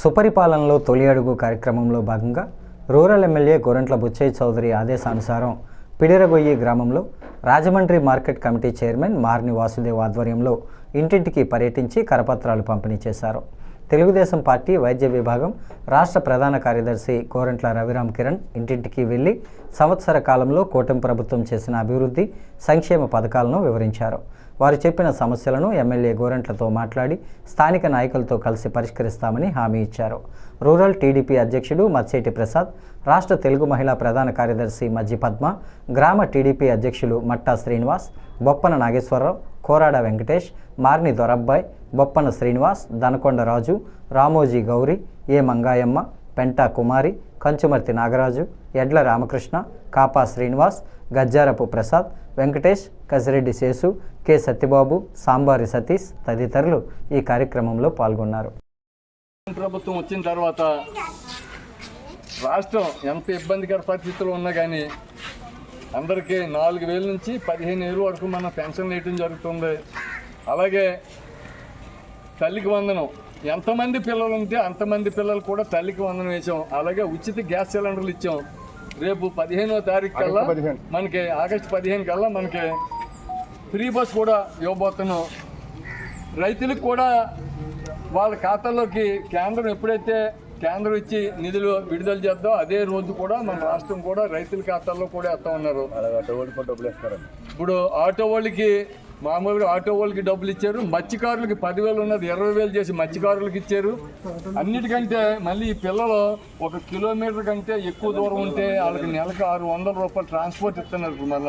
సుపరిపాలనలో తొలి అడుగు కార్యక్రమంలో భాగంగా రూరల్ ఎమ్మెల్యే గోరంట్ల బుచ్చయ్య చౌదరి ఆదేశానుసారం పిడిరగొయ్యి గ్రామంలో Rajahmundry market committee chairman Marni Vasudev ఆధ్వర్యంలో ఇంటింటికి పర్యటించి కరపత్రాలు పంపిణీ చేశారు. తెలుగుదేశం పార్టీ వైద్య విభాగం రాష్ట్ర ప్రధాన కార్యదర్శి గోరంట్ల రవిరామ్ కిరణ్ ఇంటింటికి వెళ్లి సంవత్సర కాలంలో కూటమి ప్రభుత్వం చేసిన అభివృద్ధి సంక్షేమ పథకాలను వివరించారు. వారు చెప్పిన సమస్యలను ఎమ్మెల్యే గోరంట్లతో మాట్లాడి స్థానిక నాయకులతో కలిసి పరిష్కరిస్తామని హామీ ఇచ్చారు. రూరల్ టీడీపీ అధ్యక్షుడు మత్సేటి ప్రసాద్, రాష్ట్ర తెలుగు మహిళా ప్రధాన కార్యదర్శి మజ్జి పద్మ, గ్రామ టీడీపీ అధ్యక్షులు మట్టా శ్రీనివాస్, బొప్పన నాగేశ్వరరావు, కోరాడ వెంకటేష్, మార్ని దొరబ్బాయ్, బొప్పన శ్రీనివాస్, దనకొండ రాజు, రామోజీ గౌరి, ఏ మంగాయమ్మ, పెంటా కుమారి, కంచుమర్తి నాగరాజు, ఎడ్ల రామకృష్ణ, కాపా శ్రీనివాస్, గజ్జారపు ప్రసాద్, వెంకటేష్, కసిరెడ్డి శేసు, కె సత్యబాబు, సాంబారి సతీష్ తదితరులు ఈ కార్యక్రమంలో పాల్గొన్నారు. ప్రభుత్వం వచ్చిన తర్వాత రాష్ట్రం ఎంత ఇబ్బందికర పరిస్థితుల్లో ఉన్నా కానీ అందరికీ 4,000 నుంచి 15,000 వరకు మనం పెన్షన్ వేయటం జరుగుతుంది. అలాగే తల్లికి వందనం, ఎంతమంది పిల్లలు ఉంటే అంతమంది పిల్లలు కూడా తల్లికి వందనం వేసాం. అలాగే ఉచిత గ్యాస్ సిలిండర్లు ఇచ్చాం. రేపు 15వ తారీఖు కల్లా మనకి ఆగస్టు 15 కల్లా మనకి ఫ్రీ బస్ కూడా ఇవ్వబోతున్నాం. రైతులకు కూడా వాళ్ళ ఖాతాల్లోకి కేంద్రం ఎప్పుడైతే కేంద్రం ఇచ్చి నిధులు విడుదల చేద్దాం అదే రోజు కూడా మన రాష్ట్రం కూడా రైతుల ఖాతాల్లో కూడా వేస్తా ఉన్నారు. ఇప్పుడు ఆటో వాళ్ళకి మామూలుగా ఆటో వాళ్ళకి డబ్బులు ఇచ్చారు. మత్స్యకారులకి 10,000 ఉన్నది 20,000 చేసి మత్స్యకారులకు ఇచ్చారు. అన్నిటికంటే మళ్ళీ ఈ పిల్లలు 1 కిలోమీటర్ కంటే ఎక్కువ దూరం ఉంటే వాళ్ళకి నెలకు 600 రూపాయలు ట్రాన్స్పోర్ట్ ఇస్తున్నారు. మళ్ళీ